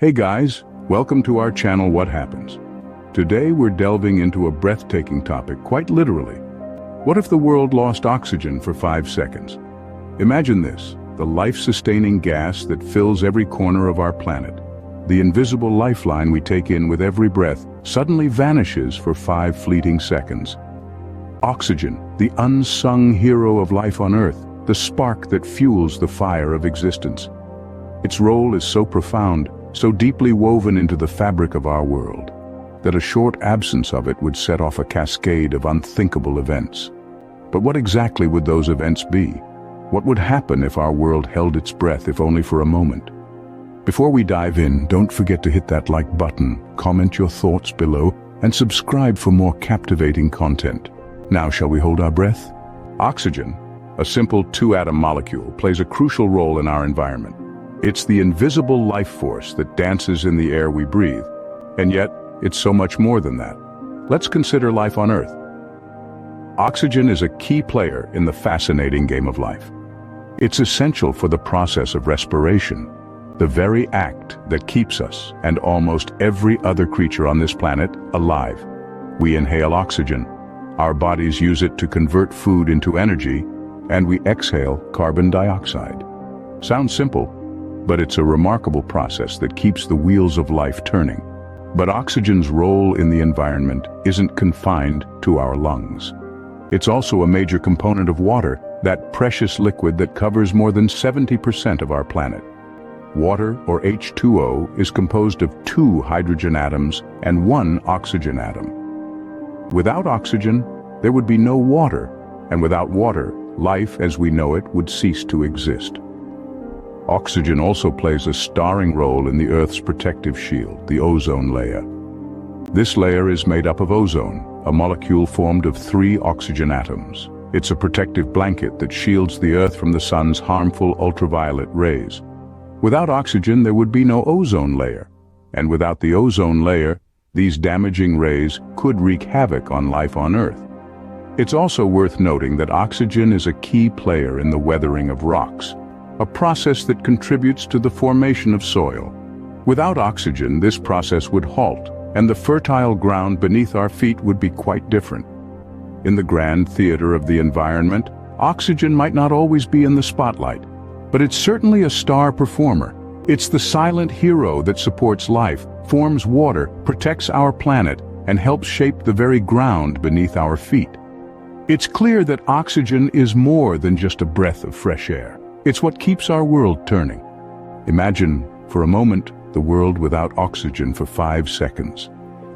Hey guys, welcome to our channel What Happens. Today we're delving into a breathtaking topic, quite literally. What if the world lost oxygen for 5 seconds? Imagine this, the life-sustaining gas that fills every corner of our planet. The invisible lifeline we take in with every breath suddenly vanishes for 5 fleeting seconds. Oxygen, the unsung hero of life on Earth, the spark that fuels the fire of existence. Its role is so profound, so deeply woven into the fabric of our world, that a short absence of it would set off a cascade of unthinkable events. But what exactly would those events be? What would happen if our world held its breath, if only for a moment? Before we dive in, don't forget to hit that like button, comment your thoughts below, and subscribe for more captivating content. Now, shall we hold our breath? Oxygen, a simple 2-atom molecule, plays a crucial role in our environment. It's the invisible life force that dances in the air we breathe, and yet it's so much more than that. Let's consider life on Earth. Oxygen is a key player in the fascinating game of life. It's essential for the process of respiration, the very act that keeps us and almost every other creature on this planet alive. We inhale oxygen, our bodies use it to convert food into energy, and we exhale carbon dioxide. Sounds simple, but it's a remarkable process that keeps the wheels of life turning. But oxygen's role in the environment isn't confined to our lungs. It's also a major component of water, that precious liquid that covers more than 70% of our planet. Water, or H2O, is composed of 2 hydrogen atoms and 1 oxygen atom. Without oxygen, there would be no water, and without water, life as we know it would cease to exist. Oxygen also plays a starring role in the Earth's protective shield, the ozone layer. This layer is made up of ozone, a molecule formed of 3 oxygen atoms. It's a protective blanket that shields the Earth from the sun's harmful ultraviolet rays. Without oxygen, there would be no ozone layer. And without the ozone layer, these damaging rays could wreak havoc on life on Earth. It's also worth noting that oxygen is a key player in the weathering of rocks, a process that contributes to the formation of soil. Without oxygen, this process would halt, and the fertile ground beneath our feet would be quite different. In the grand theater of the environment, oxygen might not always be in the spotlight, but it's certainly a star performer. It's the silent hero that supports life, forms water, protects our planet, and helps shape the very ground beneath our feet. It's clear that oxygen is more than just a breath of fresh air. It's what keeps our world turning. Imagine, for a moment, the world without oxygen for 5 seconds.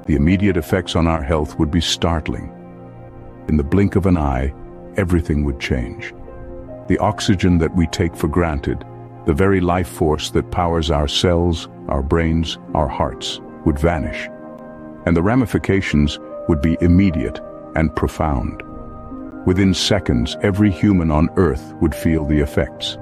The immediate effects on our health would be startling. In the blink of an eye, everything would change. The oxygen that we take for granted, the very life force that powers our cells, our brains, our hearts, would vanish. And the ramifications would be immediate and profound. Within seconds, every human on Earth would feel the effects.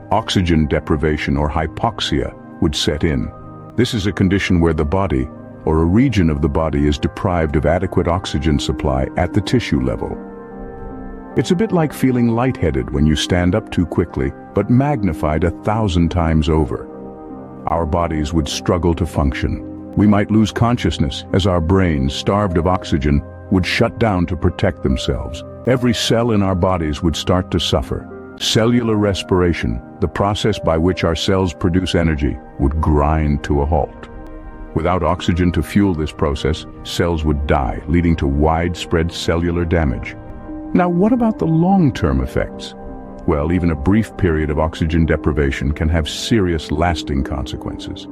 Oxygen deprivation, or hypoxia, would set in. This is a condition where the body, or a region of the body, is deprived of adequate oxygen supply at the tissue level. It's a bit like feeling lightheaded when you stand up too quickly, but magnified 1,000 times over. Our bodies would struggle to function. We might lose consciousness as our brains, starved of oxygen, would shut down to protect themselves. Every cell in our bodies would start to suffer. Cellular respiration, the process by which our cells produce energy, would grind to a halt. Without oxygen to fuel this process, cells would die, leading to widespread cellular damage. Now, what about the long-term effects? Well, even a brief period of oxygen deprivation can have serious, lasting consequences.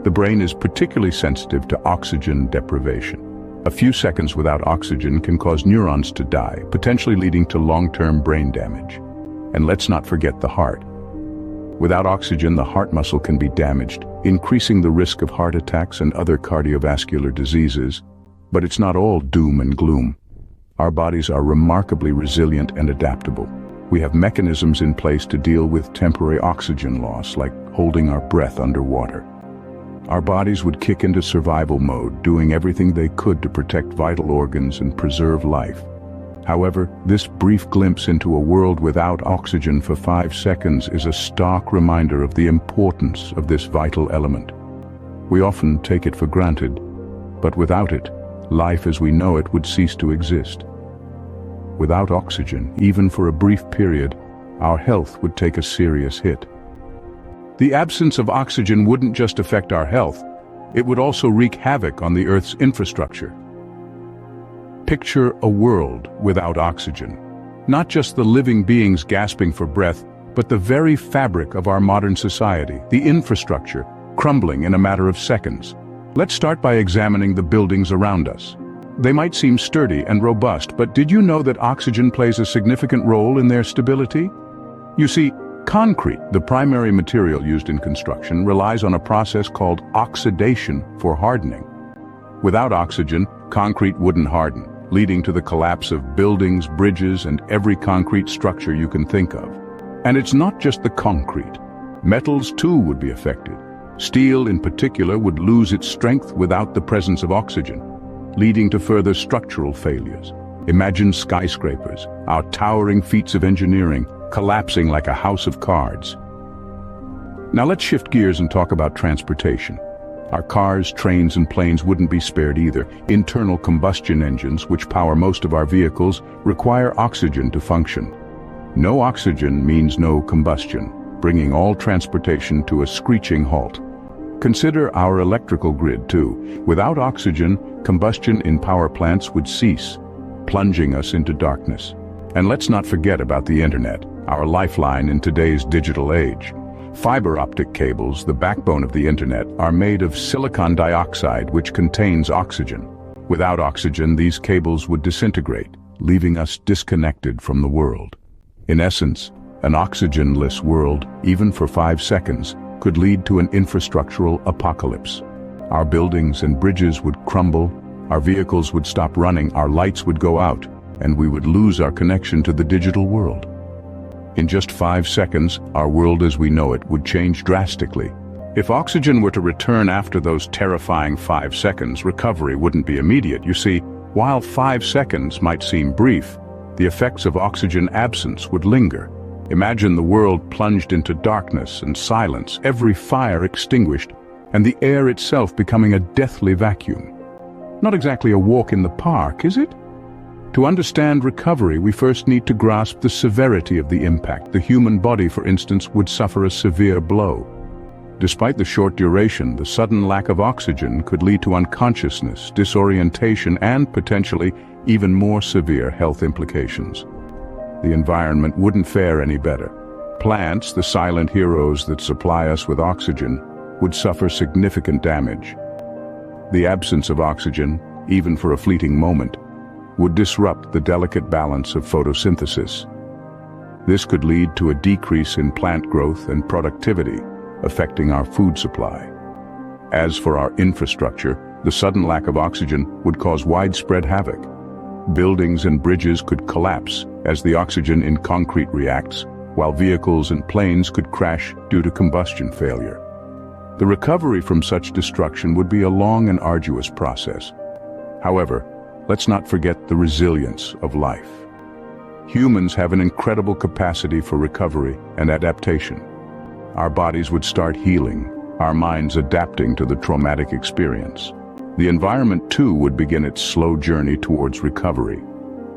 The brain is particularly sensitive to oxygen deprivation. A few seconds without oxygen can cause neurons to die, potentially leading to long-term brain damage. And let's not forget the heart. Without oxygen, the heart muscle can be damaged, increasing the risk of heart attacks and other cardiovascular diseases. But it's not all doom and gloom. Our bodies are remarkably resilient and adaptable. We have mechanisms in place to deal with temporary oxygen loss, like holding our breath underwater. Our bodies would kick into survival mode, doing everything they could to protect vital organs and preserve life. However, this brief glimpse into a world without oxygen for 5 seconds is a stark reminder of the importance of this vital element. We often take it for granted, but without it, life as we know it would cease to exist. Without oxygen, even for a brief period, our health would take a serious hit. The absence of oxygen wouldn't just affect our health, it would also wreak havoc on the Earth's infrastructure. Picture a world without oxygen. Not just the living beings gasping for breath, but the very fabric of our modern society, the infrastructure, crumbling in a matter of seconds. Let's start by examining the buildings around us. They might seem sturdy and robust, but did you know that oxygen plays a significant role in their stability? You see, concrete, the primary material used in construction, relies on a process called oxidation for hardening. Without oxygen, concrete wouldn't harden, leading to the collapse of buildings, bridges, and every concrete structure you can think of. And it's not just the concrete. Metals too would be affected. Steel in particular would lose its strength without the presence of oxygen, leading to further structural failures. Imagine skyscrapers, our towering feats of engineering, collapsing like a house of cards. Now let's shift gears and talk about transportation. Our cars, trains, and planes wouldn't be spared either. Internal combustion engines, which power most of our vehicles, require oxygen to function. No oxygen means no combustion, bringing all transportation to a screeching halt. Consider our electrical grid too. Without oxygen, combustion in power plants would cease, plunging us into darkness. And let's not forget about the internet, our lifeline in today's digital age. Fiber optic cables, the backbone of the internet, are made of silicon dioxide, which contains oxygen. Without oxygen, these cables would disintegrate, leaving us disconnected from the world. In essence, an oxygenless world, even for 5 seconds, could lead to an infrastructural apocalypse. Our buildings and bridges would crumble, our vehicles would stop running, our lights would go out, and we would lose our connection to the digital world. In just 5 seconds, our world as we know it would change drastically. If oxygen were to return after those terrifying 5 seconds, recovery wouldn't be immediate. You see, while 5 seconds might seem brief, the effects of oxygen absence would linger. Imagine the world plunged into darkness and silence, every fire extinguished, and the air itself becoming a deathly vacuum. Not exactly a walk in the park, is it? To understand recovery, we first need to grasp the severity of the impact. The human body, for instance, would suffer a severe blow. Despite the short duration, the sudden lack of oxygen could lead to unconsciousness, disorientation, and potentially even more severe health implications. The environment wouldn't fare any better. Plants, the silent heroes that supply us with oxygen, would suffer significant damage. The absence of oxygen, even for a fleeting moment, would disrupt the delicate balance of photosynthesis. This could lead to a decrease in plant growth and productivity, affecting our food supply. As for our infrastructure, the sudden lack of oxygen would cause widespread havoc. Buildings and bridges could collapse as the oxygen in concrete reacts, while vehicles and planes could crash due to combustion failure. The recovery from such destruction would be a long and arduous process. However, let's not forget the resilience of life. Humans have an incredible capacity for recovery and adaptation. Our bodies would start healing, our minds adapting to the traumatic experience. The environment too would begin its slow journey towards recovery.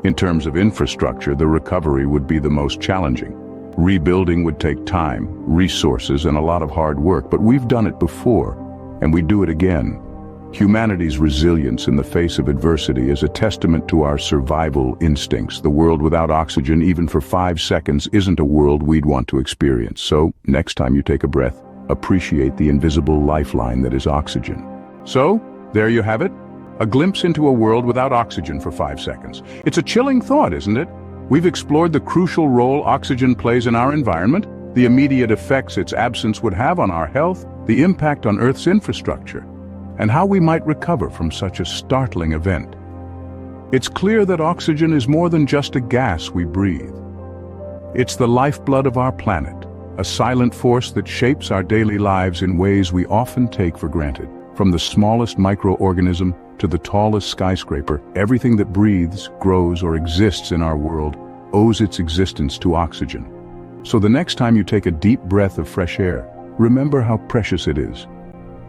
In terms of infrastructure, the recovery would be the most challenging. Rebuilding would take time, resources, and a lot of hard work, but we've done it before, and we do it again. Humanity's resilience in the face of adversity is a testament to our survival instincts. The world without oxygen, even for 5 seconds, isn't a world we'd want to experience. So, next time you take a breath, appreciate the invisible lifeline that is oxygen. So, there you have it. A glimpse into a world without oxygen for 5 seconds. It's a chilling thought, isn't it? We've explored the crucial role oxygen plays in our environment, the immediate effects its absence would have on our health, the impact on Earth's infrastructure, and how we might recover from such a startling event. It's clear that oxygen is more than just a gas we breathe. It's the lifeblood of our planet, a silent force that shapes our daily lives in ways we often take for granted. From the smallest microorganism to the tallest skyscraper, everything that breathes, grows, or exists in our world owes its existence to oxygen. So the next time you take a deep breath of fresh air, remember how precious it is.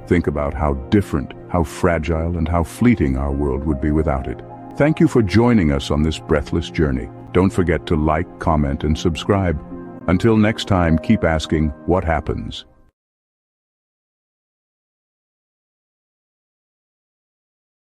Think about how different, how fragile, and how fleeting our world would be without it. Thank you for joining us on this breathless journey. Don't forget to like, comment, and subscribe. Until next time, keep asking, what happens?